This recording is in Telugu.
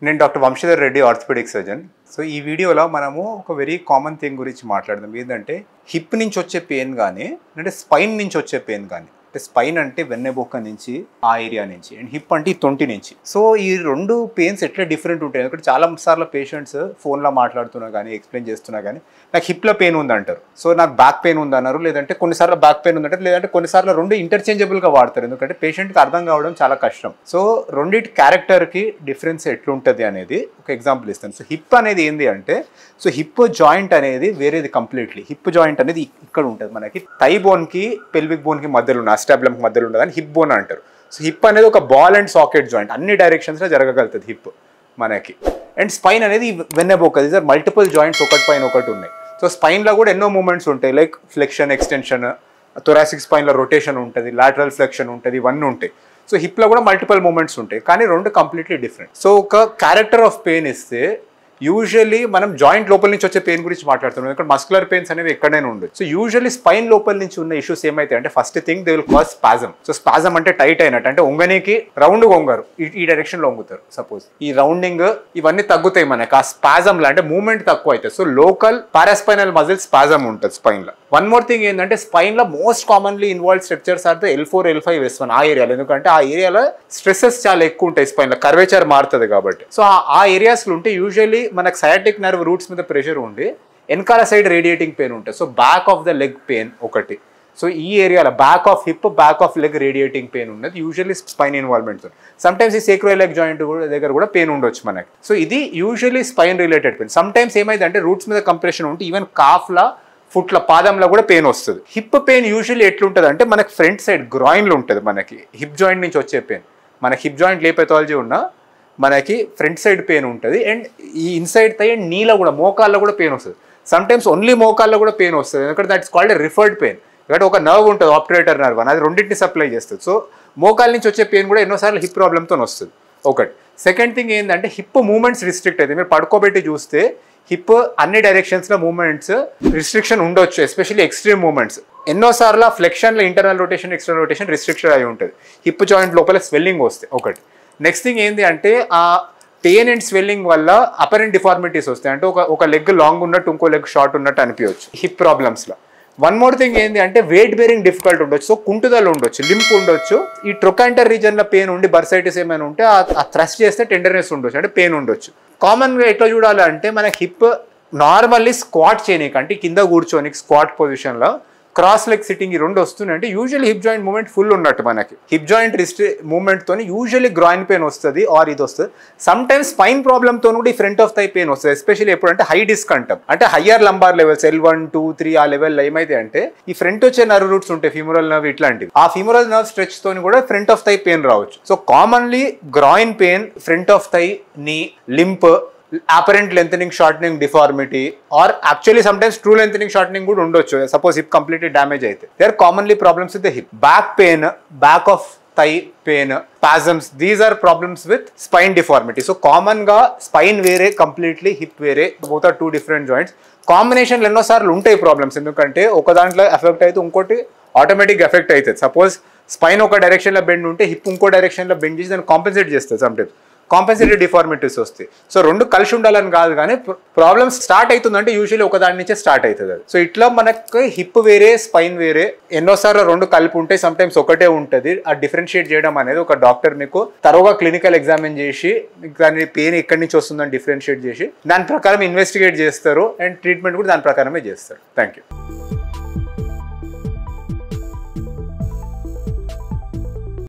నేను doctor Vamshidhar Reddy orthopaedic surgeon. So ఈ వీడియోలో మనము ఒక వెరీ కామన్ థింగ్ గురించి మాట్లాడదాం. ఏంటంటే హిప్ నుంచి వచ్చే పెయిన్ కానీ అంటే స్పైన్ నుంచి వచ్చే పెయిన్ కానీ. అంటే స్పైన్ అంటే వెన్నెబొక్క నుంచి ఆ ఏరియా నుంచి, అండ్ హిప్ అంటే ఈ తొంటి నుంచి. సో ఈ రెండు పెయిన్స్ ఎట్లా డిఫరెంట్ ఉంటాయి. ఎందుకంటే చాలా సార్లు పేషెంట్స్ ఫోన్లో మాట్లాడుతున్నా కానీ ఎక్స్ప్లెయిన్ చేస్తున్నా కానీ నాకు హిప్లో పెయిన్ ఉందంటారు, సో నాకు బ్యాక్ పెయిన్ ఉందన్నారు, లేదంటే కొన్నిసార్లు బ్యాక్ పెయిన్ ఉందంటారు, లేదంటే కొన్నిసార్లు రెండు ఇంటర్చేంజబుల్గా వాడతారు. ఎందుకంటే పేషెంట్కి అర్థం కావడం చాలా కష్టం. సో రెండింటి క్యారెక్టర్కి డిఫరెన్స్ ఎట్లుంటుంది అనేది ఒక ఎగ్జాంపుల్ ఇస్తాను. సో హిప్ అనేది ఏంది అంటే, సో హిప్ జాయింట్ అనేది వేరేది కంప్లీట్లీ. హిప్ జాయింట్ అనేది ఇక్కడ ఉంటుంది మనకి, థై బోన్కి పెల్విక్ బోన్కి మధ్యలో ఉన్న అస్టాబ్లంకి మధ్యలో ఉండదు అని హిప్ బోన్ అంటారు. సో హిప్ అనేది ఒక బాల్ అండ్ సాకెట్ జాయింట్, అన్ని డైరెక్షన్స్లో జరగగలుగుతుంది హిప్ మనకి. అండ్ స్పైన్ అనేది వెన్నెబొక్క, దీస్ ఆర్ మల్టిపుల్ జాయింట్స్ ఒకటి పైన ఒకటి ఉన్నాయి. సో స్పైన్లో కూడా ఎన్నో మూమెంట్స్ ఉంటాయి, లైక్ ఫ్లెక్షన్, ఎక్స్టెన్షన్, థొరాసిక్ స్పైన్లో రొటేషన్ ఉంటుంది, లాటరల్ ఫ్లెక్షన్ ఉంటుంది, ఇవన్నీ ఉంటాయి. సో హిప్లో కూడా మల్టిపుల్ మూమెంట్స్ ఉంటాయి, కానీ రెండు కంప్లీట్లీ డిఫరెంట్. సో ఒక క్యారెక్టర్ ఆఫ్ పెయిన్ ఇస్తే యూజువల్లీ మనం జాయింట్ లోపల నుంచి వచ్చే పెయిన్ గురించి మాట్లాడుతున్నాం, ఇక్కడ మస్కులర్ పెయిన్స్ అనేవి ఎక్కడైనా ఉండదు. సో యూజువల్లీ స్పైన్ లోపల నుంచి ఉన్న ఇష్యూస్ ఏమైతే అంటే, first thing they will cause spasm. So spasm అంటే టైట్ అయినట్టు, అంటే ఒంగనీకి రౌండ్ వంగారు, ఈ డైరెక్షన్లో వంగుతారు సపోజ్, ఈ రౌండింగ్ ఇవన్నీ తగ్గుతాయి మనకి ఆ స్పాజమ్లో, అంటే మూవ్మెంట్ తక్కువ అవుతుంది. So local paraspinal muscle spasm ఉంటుంది స్పైన్లో. వన్ మోర్ థింగ్ ఏంటంటే, స్పైన్లో most commonly involve structures are the L4, L5, S1 ఆ ఏరియాలో. ఎందుకంటే ఆ ఏరియాలో స్ట్రెసెస్ చాలా ఎక్కువ ఉంటాయి స్పైన్లో, కర్వేచర్ మారుతుంది కాబట్టి. సో ఆ ఏరియాస్లో ఉంటే యూజువల్లీ మనకు సయాటిక్ నర్వ్ రూట్స్ మీద ప్రెషర్ ఉండి వెనకాల సైడ్ రేడియేటింగ్ పెయిన్ ఉంటుంది. So back of the leg pain ఒకటి. సో ఈ ఏరియాలో back of hip, back of leg radiating pain ఉన్నది యూజువల్లీ స్పైన్ ఇన్వాల్వ్మెంట్. సమ్టైమ్స్ ఈ సేక్రోయిలెగ్ జాయింట్ దగ్గర కూడా పెయిన్ ఉండొచ్చు మనకి. సో ఇది usually spine related pain. Sometimes ఏమైంది అంటే రూట్స్ మీద కంప్రెషన్ ఉంటే ఈవెన్ కాఫ్లా, ఫుట్ల, పాదంలో కూడా పెయిన్ వస్తుంది. హిప్ పెయిన్ యూజువల్లీ ఎట్లుంటుంది అంటే, మనకి ఫ్రంట్ సైడ్ గ్రాయిన్లో ఉంటుంది మనకి హిప్ జాయింట్ నుంచి వచ్చే పెయిన్. మనకి హిప్ జాయింట్ ఏ పెథాలజీ ఉన్నా మనకి ఫ్రంట్ సైడ్ పెయిన్ ఉంటుంది, అండ్ ఈ ఇన్సైడ్ థై అండ్ నీలో కూడా, మోకాల్లో కూడా పెయిన్ వస్తుంది. సమ్టైమ్స్ ఓన్లీ మోకాల్లో కూడా పెయిన్ వస్తుంది, ఎందుకంటే దట్స్ కాల్డ్ రిఫర్డ్ పెయిన్. ఎందుకంటే ఒక నర్వ్ ఉంటుంది, ఆప్టరేటర్ నర్వ్ అని, అది రెండింటిని సప్లై చేస్తుంది. సో మోకాల నుంచి వచ్చే పెయిన్ కూడా ఎన్నోసార్లు హిప్ ప్రాబ్లంతో వస్తుంది ఒకటి. సెకండ్ థింగ్ ఏంటంటే, హిప్ మూమెంట్స్ రిస్ట్రిక్ట్ అయితే, మీరు పడుకోబెట్టి చూస్తే హిప్ అన్ని డైరెక్షన్స్లో మూమెంట్స్ రిస్ట్రిక్షన్ ఉండొచ్చు, ఎస్పెషల్లీ ఎక్స్ట్రీమ్ మూమెంట్స్. ఎన్నోసార్లు ఫ్లెక్షన్లో internal rotation, external rotation restriction అయి ఉంటుంది హిప్ జాయింట్ లోపల స్వెల్లింగ్ వస్తే ఒకటి. నెక్స్ట్ థింగ్ ఏంటి అంటే, ఆ పెయిన్ అండ్ స్వెల్లింగ్ వల్ల అపరెంట్ డిఫార్మిటీస్ వస్తాయి, అంటే ఒక లెగ్ లాంగ్ ఉన్నట్టు ఇంకో లెగ్ షార్ట్ ఉన్నట్టు అనిపించవచ్చు హిప్ ప్రాబ్లమ్స్లో. వన్ మోర్ థింగ్ ఏంటి అంటే, వెయిట్ బేరింగ్ డిఫికల్ట్ ఉండొచ్చు, సో కుంటుదలు ఉండొచ్చు, లింప్ ఉండొచ్చు. ఈ ట్రొకాంటర్ రీజన్లో పెయిన్ ఉండి బర్సైటిస్ ఏమైనా ఉంటే ఆ థ్రస్ట్ చేస్తే టెండర్నెస్ ఉండొచ్చు, అంటే పెయిన్ ఉండొచ్చు. కామన్గా ఎట్లా చూడాలి అంటే, మన హిప్ నార్మల్లీ స్క్వాట్ చేయనీకి, అంటే కింద కూర్చోనికి స్క్వాట్ పొజిషన్లో క్రాస్ లెగ్ సిట్టింగ్ ఈ రెండు వస్తున్నాయి అంటే usually hip joint moment full ఉన్నట్టు. మనకి హిప్ జాయింట్ మూమెంట్తో యూజువల్లీ గ్రాయిన్ పెయిన్ వస్తుంది ఆర్ ఇది వస్తుంది. సమ్ టైమ్స్ స్పైన్ ప్రాబ్లమ్తో కూడా ఈ ఫ్రంట్ ఆఫ్ థై పెయిన్ వస్తుంది, ఎస్పెషల్లీ ఎప్పుడంటే హై డిస్క్ అంటాం, అంటే హయ్యర్ లంబార్ లెవెల్స్ L1, 2, 3 ఆ లెవెల్లో ఏమైతే అంటే ఈ ఫ్రంట్ వచ్చే నర్వ్ రూట్స్ ఉంటాయి, ఫిమోరల్ నర్వ్ ఇట్లాంటివి, ఆ ఫిమోరల్ నర్వ్ స్ట్రెచ్ తోని కూడా ఫ్రంట్ ఆఫ్ థై పెయిన్ రావచ్చు. So commonly groin pain, front of thigh, knee, limp, apparent lengthening, shortening, deformity, or actually sometimes true lengthening, shortening కూడా ఉండొచ్చు. సపోజ్ హిప్ కంప్లీట్లీ డ్యామేజ్ అయితే they are commonly problems with the hip. Back pain, back of thigh pain, spasms, these are problems with spine deformity. So common గా స్పైన్ వేరే, కంప్లీట్లీ హిప్ వేరే, both are two different joints. కాంబినేషన్లు ఎన్నోసార్లు ఉంటాయి ప్రాబ్లమ్స్, ఎందుకంటే ఒక దాంట్లో ఎఫెక్ట్ అయితే ఇంకోటి ఆటోమేటిక్ ఎఫెక్ట్ అవుతుంది. సపోజ్ స్పైన్ ఒక డైరెక్షన్లో బెండ్ ఉంటే హిప్ ఇంకో డైరెక్షన్లో బెండ్ చేసి దాన్ని కాంపెన్సేట్ చేస్తుంది, సమ్టైమ్స్ కాంపెన్సేటెడ్ డిఫార్మిటీస్ వస్తాయి. సో రెండు కలిసి ఉండాలని కాదు, కానీ ప్రాబ్లమ్స్ స్టార్ట్ అవుతుందంటే యూజువల్లీ ఒక దాని నుంచే స్టార్ట్ అవుతుంది అది. సో ఇట్లా మనకు హిప్ వేరే, స్పైన్ వేరే, ఎన్నోసార్లు రెండు కలిపి ఉంటాయి, సమ్టైమ్స్ ఒకటే ఉంటుంది. ఆ డిఫరెన్షియేట్ చేయడం అనేది ఒక డాక్టర్ మీకు తరువుగా క్లినికల్ ఎగ్జామిన్ చేసి దాని పెయిన్ ఎక్కడి నుంచి వస్తుందని డిఫరెన్షియేట్ చేసి దాని ప్రకారం ఇన్వెస్టిగేట్ చేస్తారు, అండ్ ట్రీట్మెంట్ కూడా దాని ప్రకారమే చేస్తారు. Thank you.